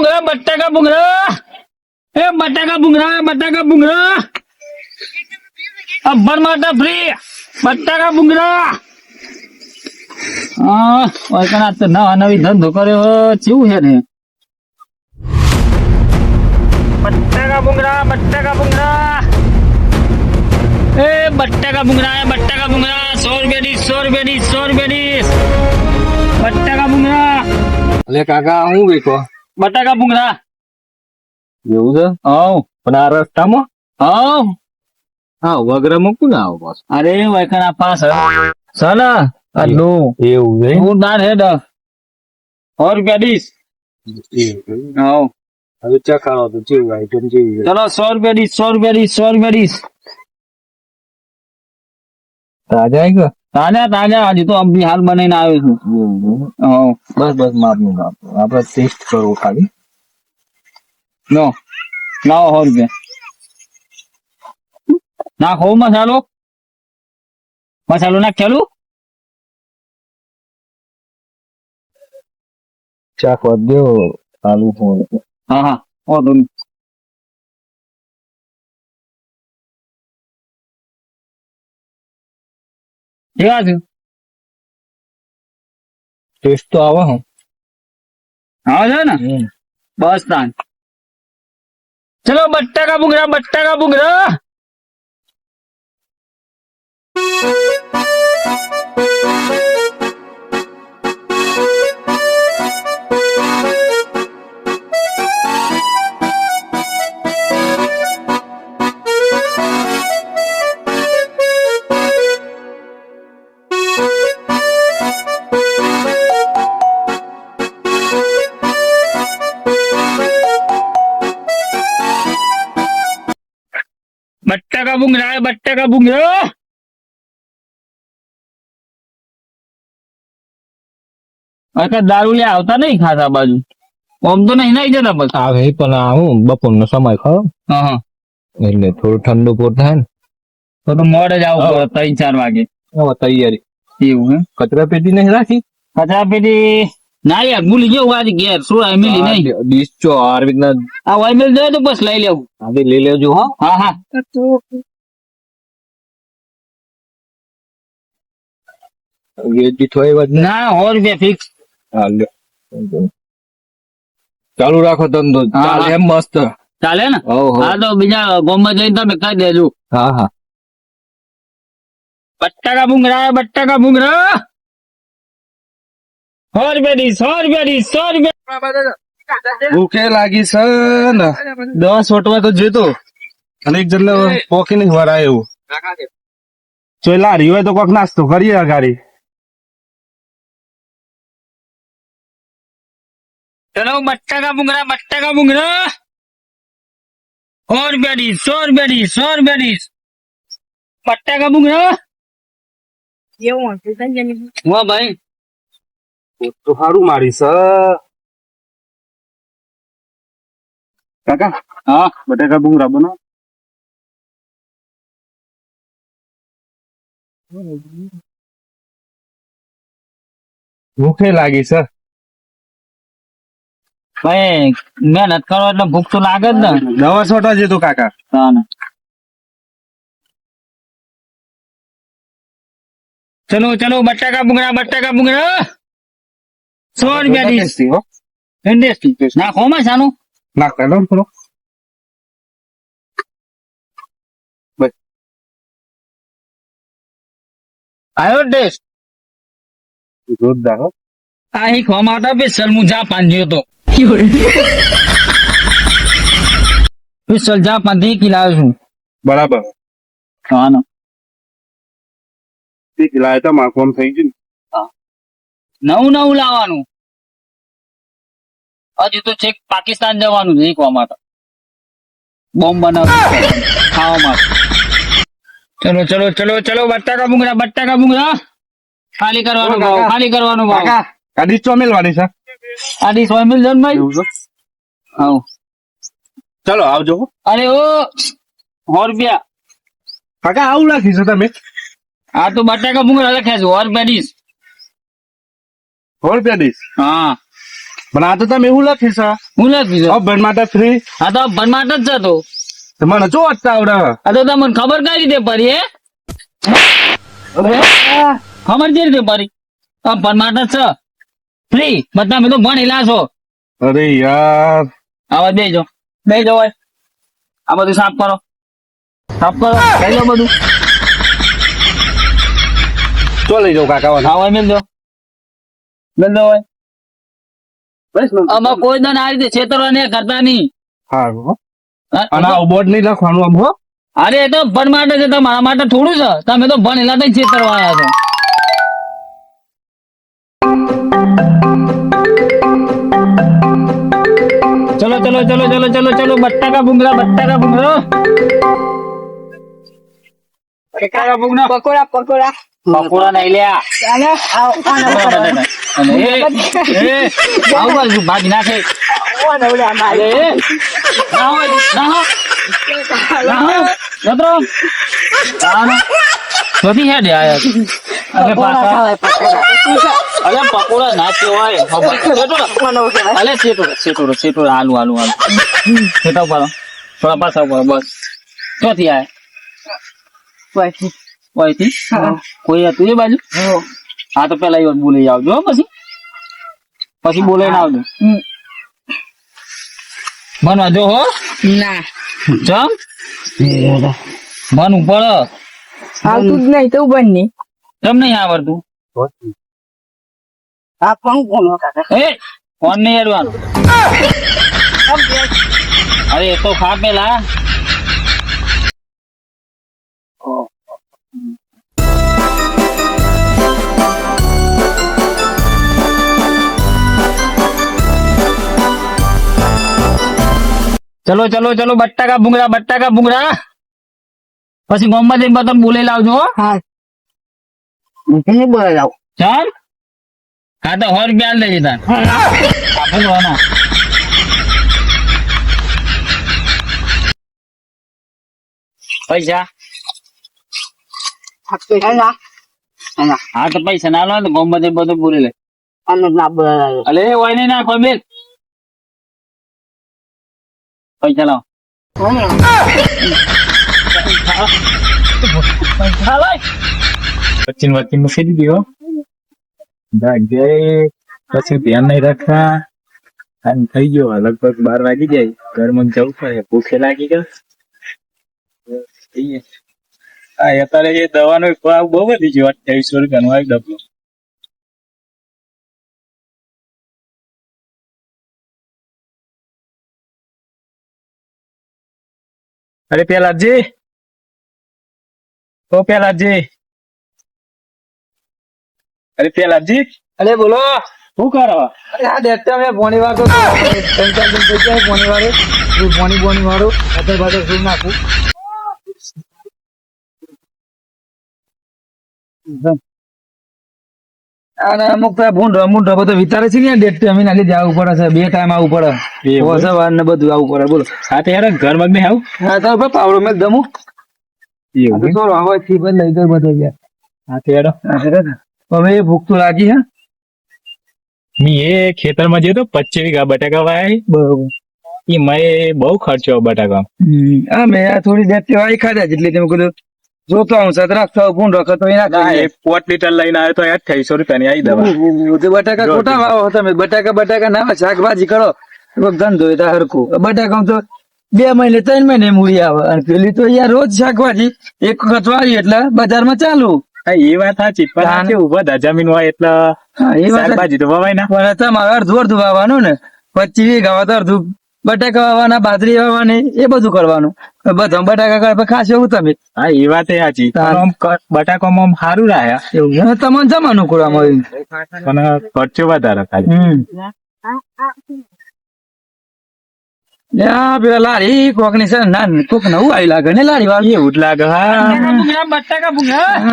બટાકા ભૂંગળા એ બટાકા ભૂંગળા અબ્બર માટે ફ્રી બટાકા ભૂંગળા. હા ઓયકણા તો નવા નવી ધંધો કર્યો કેવું છે ને. બટાકા ભૂંગળા એ બટાકા ભૂંગળા 100 રૂપિયા ડીશ બટાકા ભૂંગળા. અલે કાકા હું વેચો બટાકા ભૂંગળા એવું છે હવ પણ આ રસ્તામાં હવ હા વગરે મૂકું ને આવો પાછો અરે વૈકણા પાસ સના આટલું એવું છે હું દાન હેડ 100 રૂપિયા ડીશ હવ હવે ચખાડો તો જેવું આઈટમ જેવી છે ચલો 100 રૂપિયા ડીશ તાજા આવી ગયો તાજા હજી તો અમથી હાલ બનાવીને આવ્યો છું. હવ બસ માપનું કાપ આપડે ટેસ્ટ કરવો ખાલી નો લાવો 100 રૂપિયા નાખો મસાલો નાખ ચાલુ ચાખવા દો આલુ ફોન હા વાંધો નહીં. કેવા છે ટેસ્ટ તો આવે હો આવે છે ને બસ તાન ચલો બટાકા ભૂંગળા બટાકા ભૂંગળા દારૂ લે આવતા નહીં ખાસા બાજુ આમ તો નહીં નાઈ જતા બસ આવે પણ આવું બપોરનો સમય ખરો હા એટલે થોડું ઠંડુ પોર થાય ને તો મોડે જ આવું પડે 3-4 વાગે હવે તૈયારી એવું હે કચરા પેટી નહીં રાખી કચરા પેટી ના યાર ભૂલી ગયો આજે ઘેર શું મિલી નહીં ડીશ ચો આ રીતના આ વાયમેલ જાય તો બસ લઈ લેવું આજે લઈ લેજો હા વેચી થોડી વાત ના 100 રૂપિયા ફિક્સ ચાલુ રાખો ધંધો ચાલે એમ મસ્ત ચાલે ને હા તો બીજા ગોમમાં જઈને તમે કહી દેજો હા બટાકા ભૂંગળા 100 રૂપિયા ડીશ ભૂખે લાગી છે ને 10 વટવા તો જેતો અને એક જણ પોકી નહીં વરાય એવું જો લારી હોય તો કોક નાસ્તો કરીએ અગાડી ચલો બટાકા ભૂંગળા 100 રૂપિયા ડીશ 100 રૂપિયા ડીશ બટાકા ભૂંગળા વાહ ભાઈ તો સારું મારી છે કાકા હા બટાકા ભૂંગળા બનો ભૂખે લાગી છે ભાઈ મહેનત કરો એટલે ભૂખ તો લાગે જ ને દવા છોટા જતો કાકા ચલો બટાકા ભૂંગળા 100 રૂપિયા ડીશ ઇન્ડસ્ટ્રી નાખો માં સાનું નાખતા લો થોડો આવ્યો ટેસ્ટ જોરદાર આ ખવા માટે સ્પેશિયલ હું જાપાન ગયો તો સ્પેશિયલ જાપાન થી લાવ્યો છું બરાબર હા લાય તો માખવાનું થઈ ગયું નવું લાવવાનું હજુ તો છેક પાકિસ્તાન જવાનું છે શીખવા માટે બોમ્બ બનાવવા ખાવા માટે ચલો બટાકા ભૂંગળા ખાલી કરવાનો ભાવ કાઢી ચોમેલવાની છે આ ડીશ હોય મિલ જન ભાઈ આવ ચલો આવજો અરે ઓ 100 રૂપિયા કાકા આવું લખી છે તમે આ તો બટાકા ભૂંગળા લખ્યા છે 100 રૂપિયા ડીશ 100 રૂપિયા ડીશ હા પણ આ તો તમે એવું લખી છે હું લખી છે અભણ માટે ફ્રી આ તો ભનમાટ જ છે તો મને જો વાંચતા આવડે આ તો તમને ખબર કઈ રીતે પડી હે ખબર જે રીતે પડી આ ભનમાટ જ છે ફ્રી બધા તમે તો ભણેલા છો અરે યાર આવા બેજો હોય આ બધું સાફ કરો લઈ લો બધું તો લઈ જાઉં કાકા હા હોય મેલ દો હોય આમાં કોઈ દન આ રીતે છેતરવા ને કરતા નહીં હા અને આ બોર્ડ નહીં લખવાનું આમ હો અરે એ તો ભણ માટે છે તમારા માટે થોડું છે તમે તો ભણેલા તો છેતરવા આવ્યા છો ચલો બટાકા ભૂંગરા પકોડા નહીં લ્યા આવું બાજુ ભાજી નાખે પકોડા ના કેવાય અલે સેટો આલુ સેટા ઉપર થોડા પાછા ઉપર બસ ક્યાંથી આયા વહીથી કોઈ હતું એ બાજુ હા તો પેલા એ બોલાઈ આવજો પછી બોલાઈ ના આવજો બનવા જો હો ના ચમ બન ઉપર આવતું જ નહીં તો બનની કેમ નહીં આવડતું આ કોણ એ ફોન નહીં હેડવાનું અરે એ તો ખા પેલા ચલો બટાકા ભૂંગરા પછી મોહમ્મદ એમ તમે બોલે લાવજો હો હા હું બોલે લાવ ચાલ હા તો 100 રૂપિયા લઈ જતા પૈસા હા તો પૈસા ના લો તો મોહમ્મદ એમ બધું બોલે લે ના બોલે અલે હોય નહીં નાખો બેન પૈસા લાવો વચ્ચે મૂકી દીધી હો પછી ધ્યાન નહીં રાખવા અને થઈ ગયો લગભગ 12 વાગી જાય ઘરમાં જવું પડે ભૂખે લાગી ગયો અત્યારે એ દવાનો ભાવ બહુ વધી ગયો 2800 રૂપિયાનો એક ડબ્બો અરે પેલાજી અરે બોલો શું કરો આ દેખતા મેં પોણી વાળો પોણી વાળું અત્યારે શું નાખું અને અમુક ભૂંડો બધો વિચારે છે ને ડેટ અમે નાખી જવું પડે છે 2 ટાઈમ આવવું પડે સવાર ને બધું આવવું પડે બોલો હા તો યાર ઘર મગ ને આવું હા તો પાવડો મેં દમું એવું થોડો હવે થી પણ લઈ ગયો બધો ગયા હા તો યાર હવે એ ભૂખ તો લાગી હે મી એ ખેતરમાં જતો 25 વીઘા બટાકા વાયા બરોબર એ મેં બહુ ખર્ચો બટાકા હા મેં આ થોડી ડેટ વાળી ખાધા જેટલી તમે કીધું જોતો આવું સત રાખતો ભૂંડ રાખતો તો એના એ 4 લીટર લઈને આવ્યો તો 2800 રૂપિયાની આવી દવા બટાકા ખોટા વાવો તમે બટાકા ના શાકભાજી કરો ધંધો એ હરખું બટાકા તો 2 મહિને 3 મહિને મૂડી આવે અને પેલી તો યાર રોજ શાકભાજી એક વખત વાળી એટલે બજારમાં ચાલુ હા એ વાત સાચી પણ કેવું બધા જમીન હોય એટલે શાકભાજી તો વવાય ના પણ તમારે અડધું વાવવાનું ને 25 વીઘા તો અડધું બટાકા વાવવાના બાજરી વાવવાની એ બધું કરવાનું બધા બટાકા ખાસ એવું તમે હા એ વાત સાચી બટાકામાં સારું રહ્યા એવું તમને જમાનું કરવામાં પણ ખર્ચો વધારે થાય પેલા લારી કોક ની છે કોક નવું આવી લાગે ને લારી વાળી એવું જ લાગે હા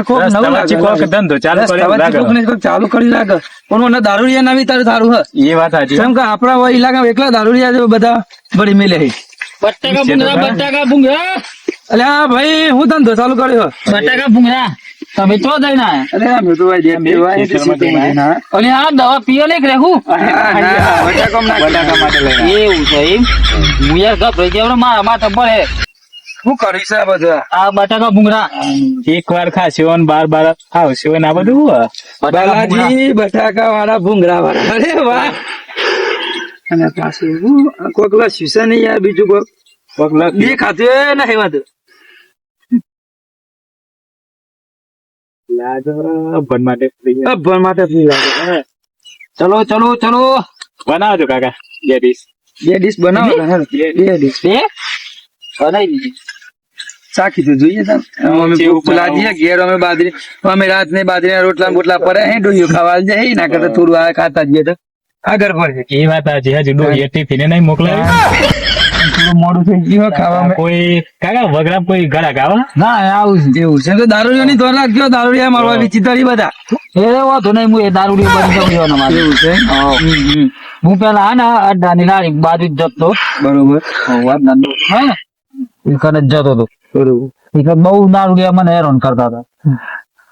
કોક નવું લાગે કોક ધંધો ચાલુ ચાલુ કરી લાગે પણ દારૂડિયા ના બી તારું સારું હે એ વાત સાચી કેમ કે આપડા ઇલાકા એકલા દારૂડિયા બધા બળી મિલે બટાકા ભૂંગરા અલ્યા ભાઈ હું ધંધો ચાલુ કર્યો બટાકા ભૂંગળા તમે ચો જઈને આયા? અરે અમે તો ભાઈ દેખ દેવા એ સીધું ના અને આ દવા પીઓ ને કે રહેવું બટાકા માટે લઈને એવું છે એમ હું યાર ગભરાઈ ગયો મારા માથે પડે શું કરીશ આ બધા આ બટાકા ભૂંગળા એક વાર ખાશો ને બાર બાર ખાવશો ને આ બધું હું બાલાજી બટાકા વાળા ભૂંગળા વાળા અરે વાહ અને પાછું કોક લસ્યું છે નહીં યાર બીજું કોક બે ખાતું નહીં વાત ભણ માટે અભણ માટે ફ્રી લાગે ચલો ચલો ચલો બનાવજો કાકા બે ડીશ બે ડીશ બનાવો ને, હાલો. બે ડીશ બે બનાવી દીધી ચાખી તો જોઈએ તાર. અમે પેલા જઈએ ઘેર અમે બાજરી અમે રાત ને બાજરી રોટલા ને બોટલા પડે હે ડોહીઓ ખાવા જાય ના કરતા થોડું આ ખાતા જઈએ તો આગળ પડે એ વાત આજે હજુ ડોહી ટિફિને નહીં મોકલાવી થોડું મોડું થઈ ગયું ખાવામાં કોઈ કાકા વગરા કોઈ ઘરાક આવા ના આવું છે એવું છે તો દારૂડિયાની ધોર લાગ્યો દારૂડિયા મારવા વિચિતરી બધા એ વાંધો નહીં હું એ દારૂડી બની જાઉં મારે એવું છે હું પેલા હા ને અડ્ડાની નાની બાજુ જ જતો બરોબર હા એ કને જ જતો હતો બરોબર એ બહુ દારૂડિયા મને હેરાન કરતા હતા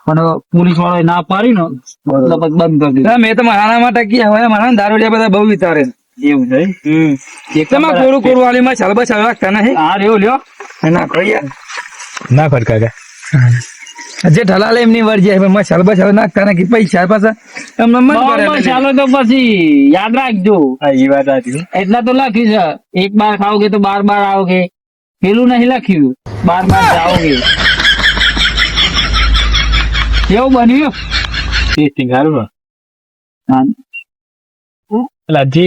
પણ પોલીસ વાળા ના પાડી ને એટલે પછી બંધ કરી દીધું મેં તો મારા માટે ગયા હોય મારા દારૂડિયા બધા બહુ વિચારે એવું છે એકદમ આ કોરું કોરું વાલીમાં ચાલ બસ રાખતા નહીં હા રેવો લ્યો ના કહી યાર ના ફટ કાકા જે ઢલાલે એમની વર્જી આવે મસાલ બસાલ નાખતા નાખી પૈસા પાછા એમને મન પડે ચાલો તો પછી યાદ રાખજો હા એ વાત સાચી એટલા તો લખ્યું છે એક બાર ખાઓગે તો બાર બાર आओगे પેલું નહીં લખ્યું બાર બાર જાઓગે કેવું બન્યું ટેસ્ટિંગ સારું હા. પેલા જે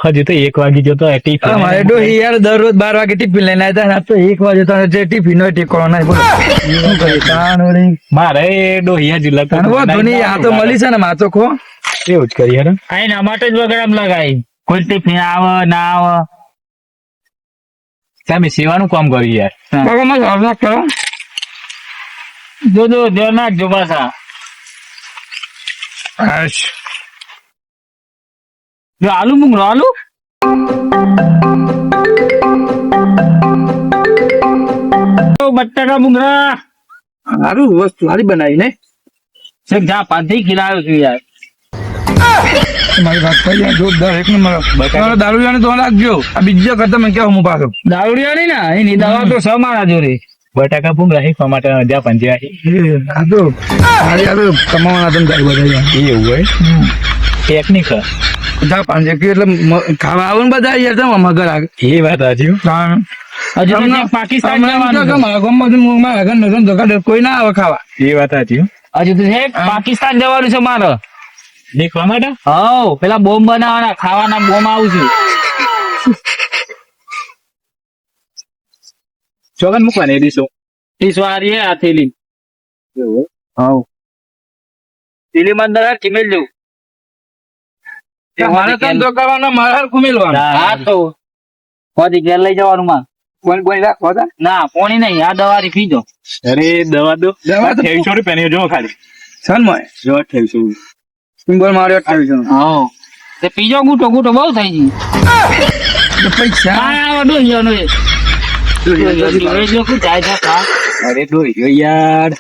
હજુ તો 1 વાગી ગયો તો ટિફિન અમારે ડોહી યાર દરરોજ 12 વાગે ટિફિન લઈને આવતા ને આજ તો 1 વાગે તો જે ટિફિન હોય ટેકો નહીં બોલો શું કરીએ તાણ વળી મારે ડોહી હજુ તાણ વાંધો નહીં આ તો મળી છે ને માથો ખો એવું જ કરી હેરો આ એના માટે જ વગડામ લગાઈ કોઈ ટિફિન આવે ના આવે તમે સેવાનું કામ કરી યાર પગમાં હરનાક કરો જો ધ્યાન નાખજો પાછા જો આલુ મુંગરો આલુ બટાકા મુંગરા સારું વસ્તુ સારી બનાવી ને છેક જા પાંથી ખીલાવ્યો છું યાર તમારી વાત થઈ યાર જોરદાર એક નંબર તમારો દારૂડિયાને તો રાખજો આ બીજા કરતા મેં કેવું હું પાછો દારૂડિયા નહીં ને એની દવા તો સમારા જોડે બટાકા ભૂંગળા શીખવા માટે જ્યાં પણ જ્યાં આ તો સારી આ તો કમાવાના ધંધા બધા એવું હોય ટેકનિક જા પાંચે કે એટલે ખાવા આવું ને બધા યાર તમે મગર આગે એ વાત સાચી હજુ તો ક્યાંક પાકિસ્તાન જવાનું છે. કોઈ ના આવે ખાવા એ વાત સાચી હજુ તો છે પાકિસ્તાન જવાનું છે મારે શીખવા માટે હવ પેલા બોમ્બ બનાવવાના ખાવાના બોમ્બ આવું છું ચોગન મૂકવાની એ દીશો ટીસવારી હે આ થેલી હવ થેલી માં અંદર ચીમેલ જવું મારે ધંધો કરવાનો મારે ઘુમેલવાનો હા તો કોદી ઘેર લઈ જવાનું માં કોણ કોઈ રાખવા હતા ના પોણી નહીં આ દવારી પીજો અરે દવા દો દવા તો 2300 રૂપિયા જો ખાલી સન મોય જો 2800 સિમ્બોલ માર્યો 2800 હા તે પીજો ગુટો ગુટો બહુ થઈ ગઈ પૈસા આ ડોહિયાનો એ ડોહિયો કુ જાય છે કા અરે ડોહી યાર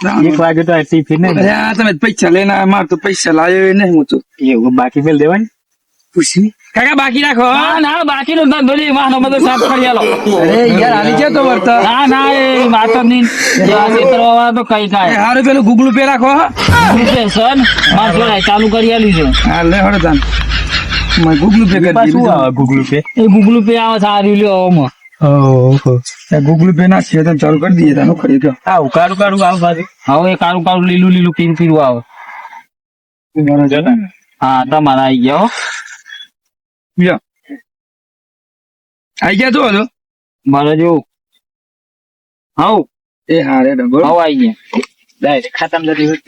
1 વાગે તો ટિફિન ને અરે આ તમે પૈસા લઈને માર તો પૈસા લાવ્યો નહીં હું તો એવું બાકી મેલ દેવાની પૂછી કાકા બાકી રાખો ના ના બાકી નો ધંધો નહીં માનો બધો સાફ કરી આલો અરે યાર આલી છે તો વર્તા ના ના એ વાતો નહીં વાળા તો કઈ કાય હારું પેલું ગુગલું પે રાખો સન માર જોડે ચાલુ કરી આલ્યું છે હા લે હળો તાન મેં ગુગલું પે કરી શું દીધું આવે ગૂગલ પે એ ગુગલું પે આવે સારું લ્યો ઓમાં ઓહો ગુગલું પે ના છે તો ચાલુ કરી દઈએ તાનો ખરીદો આ ઉકાળું કાળું આવ બાજુ હવે એ કાળું કાળું લીલું લીલું પીરું પીરું આવે હા તમારા આવી ગયા હો લ્યો આઈ ગયા તો હલો મારે જો હવ એ હા રે ડબલ હવ આવી ગયા ડાયરેક્ટ ખાતામાં જતી હોય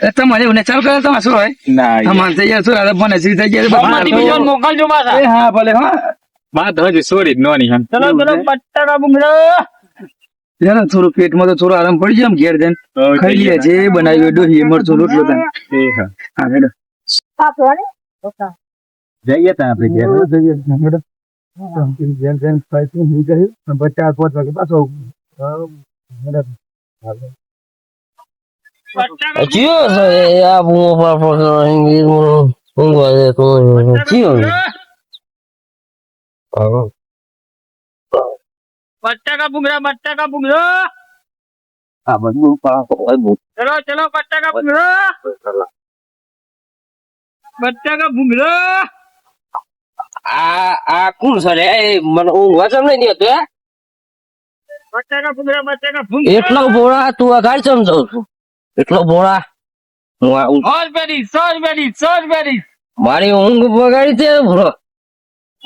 એ તમારે એવું ને ચાલુ કરે તમારે શું હોય ના અમાર થઈ ગયા શું રાધા ફોન થઈ ગયા બાપમાંથી બીજો મોકલજો પાછા એ હા ભલે હા વાત હજુ સોરી જ નોની હમ ચલો ચલો બટાકા ભૂંગળા યાર થોડું પેટમાં તો થોડો આરામ પડી જાય આમ ઘેર જઈને ખાઈ લઈએ જે બનાવ્યું ડોહી મરચું રોટલો તાન હા હેડો જઈએ તા આપણે ઘેર હેડો 4-5 વાગે પાછો Chiyo saya bunga apa ini bunga itu chiyo. બટાકા ભૂંગળા Ah baru pak kok ibu. ચલો ચલો બટાકા ભૂંગળા Ah aku saya mana macam ni dia tu ya. બટાકા ભૂંગળા એટલો બોરા તું આ ગાડી સમજો છું એટલો બોરા સોજબેરી મારી ઊંઘ બગાડી છે બોરો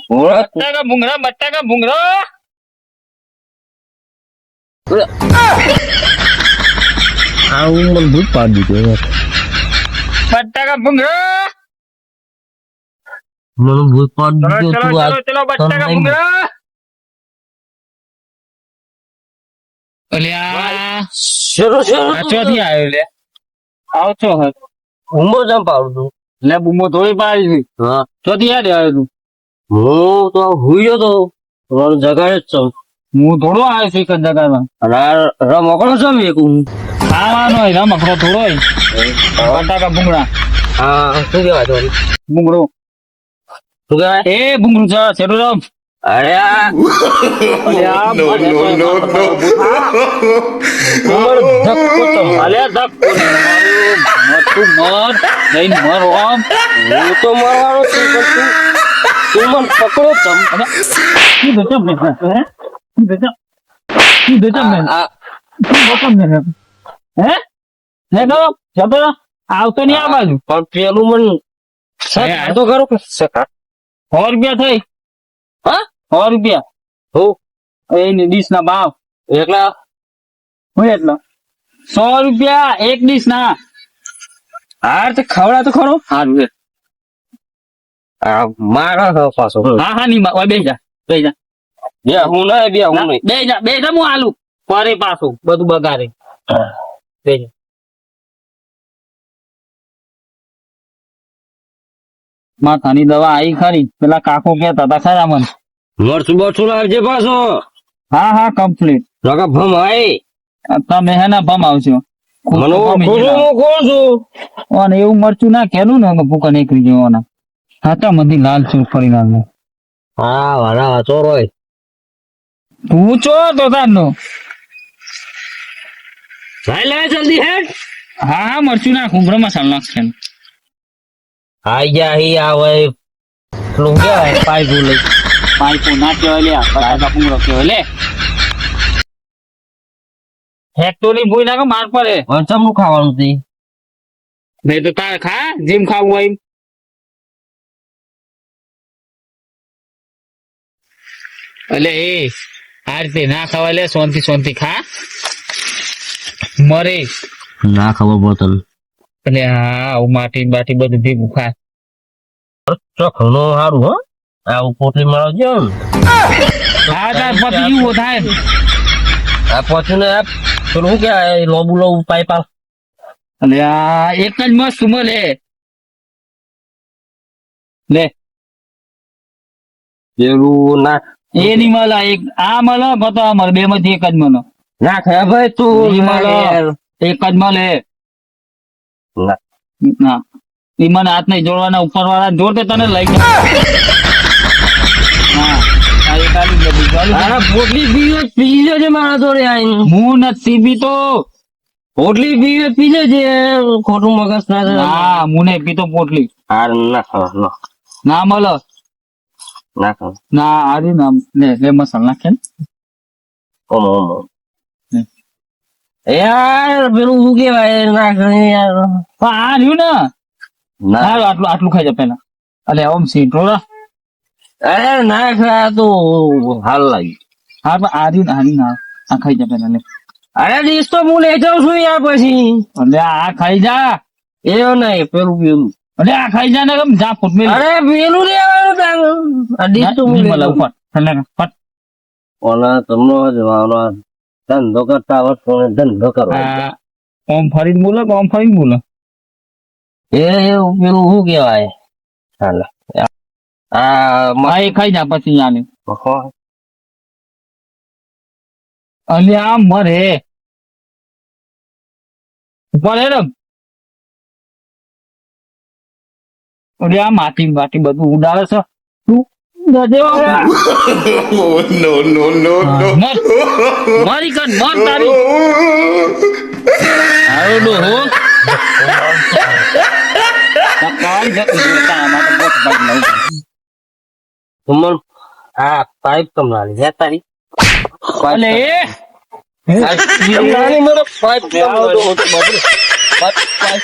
બોરા બટાકા ભૂંગળા આ ઊંઘ મને ભૂત પાડી દીધો બટાકા ભૂંગળા મને ભૂત પાડી ચલો દીધો તું આ ચલો બટાકા ભૂંગળા અલ્યા શરૂ આ ચોથી આવ્યો લે આવ છો હે ઊંઘ જમ પાડું છું લે બુમો થોડી પાડી છે હા ચોથી યાદ આવ્યો તું હું તો હુઈ ગયો તો તમારું જગાડે જ છું હું થોડો આવ્યો છું એક જ જગામાં અને આ રમકડો છે મેં એક ઊંઘ ખાવાનો હોય રમકડો થોડો હોય બટાકા ભૂંગળા હા શું કહેવાય તો ભૂંગળો શું કહેવાય એ ભૂંગળું છે છેડું રમ અરે આ અલ્યા ધક્કો ને મારું તું મર જઈને મર આમ હું તો મરવાનો છું પણ તું મને પકડો ચમ કીધું ચમ ને કીધું ચમ ને આ હે લે તો જતો આવતો નહીં આ બાજુ પણ પેલું મને સકાળ તો ખરો કે સકાળ 100 રૂપિયા થઈ હા 100 રૂપિયા હું એની ડીશ ના ભાવ એકલા હું એટલો 100 રૂપિયા એક ડીશ ના હાર તો ખવડા તો ખરો સારું છે આ મારા તો પાછો હા હા ની બે જા બે હું નહીં બે હું નહીં બે જા હું આલુ ફરી પાછું બધું બગાડે બે જા માથાની દવા આવી ખરી પેલા કાકો કેતા હતા ખરા મને મરચું બરચું લાવજે પાછો હા હા કમ્પ્લીટ લગા ભમ આય તમે હેના ભમ આવશો મને હું કોણ છું અને એવું મરચું ના કેલું ને ભૂકા નીકળી જવાના હાટા મધી લાલ છું ફરી લાલ હા વાળા ચોરોય તું ચો તો તારનો લાય લાય જલ્દી હેડ હા હા મરચું નાખું ઉમરો મસાલો નાખશે આઈ જા હી આવે પેલું કેવાય પાઇપ લઈ પાઇપો ના કેવાય લે બટાકા પૂંગળો કેવાય લે હેક્ટોની ભૂઈ નાખો માર પડે ચમનું ખાવાનું હતી નહીં તો તારે ખા જેમ ખાવું હોય એટલે એ આ રીતે ના ખવાય લે શાંતિ ખા મરે ના ખબર બોતલ એટલે હા આવું માટી બાટી બધું ભેગું ખા ચોખનો સારું હો આવું પોટલી મારજો હા તાર પતિ એવું થાય આ પછી ને પેલું શું કે લોબુ પાઇપ આવ એટલે આ એક જ મસ્ત મળે લે પેલું ના એ નહીં મળે એક આ મળે બતો આ મળે બે માંથી એક જ મળે ના ખાય ભાઈ તું ઈ મળે એક જ મળે ના ના ઈ મને હાથ નહીં જોડવાના ઉપર વાળા જોડતે તને લઈ જાય હા આ એક આલી દે બીજું આ પોટલી પીજો છે મારા જોડે આવીને હું નથી પીતો પોટલી પીજો છે ખોટું મગજ ના થાય હા હું નહીં પીતો પોટલી હાર ના ખાવ ના મળે ના ખાવ ના આરી ના લે મસાલા નાખે ને ઓમો યાર પેલું શું કેવાય ના ખાય યાર પણ આ રહ્યું ને ના સારું આટલું ખાઈ જા પેલા અલે ઓમ સીટો અરે ના ખાય તો હાલ લાગી હા પણ આ રહ્યું ના આ ખાઈ જા પેલા લે અરે ડીશ તો હું લઈ જાઉં છું યાર પછી અલે આ ખાઈ જા એવું નહીં પેલું અલે આ ખાઈ જા ને કેમ જા ફૂટ મેં અરે પેલું લેવાનું આ ડીશ તો હું લઈ જાઉં. ફટ ઓલા તમને જવાનો ધંધો કરતા આવડતો ને ધંધો કરો આ ઓમ ફરીને બોલો કે ઓમ ફરીને બોલો એ પેલું શું કેવાય હાલ આ હા એ ખાઈ જા પછી આને અને આ મરે ઉપર હે ને ઓલી આ માટી માટી બધું ઉડાડે છે તું જજે બાબા. મર મારી કન મર તારી આરો ડોહો કાળી જતી જોતા આમાં તો બહુ ભાગ લઉં સુમન આ પાઇપ કમરાલી હે તારી અલે કમરાલી મારો પાઇપ પાઇપ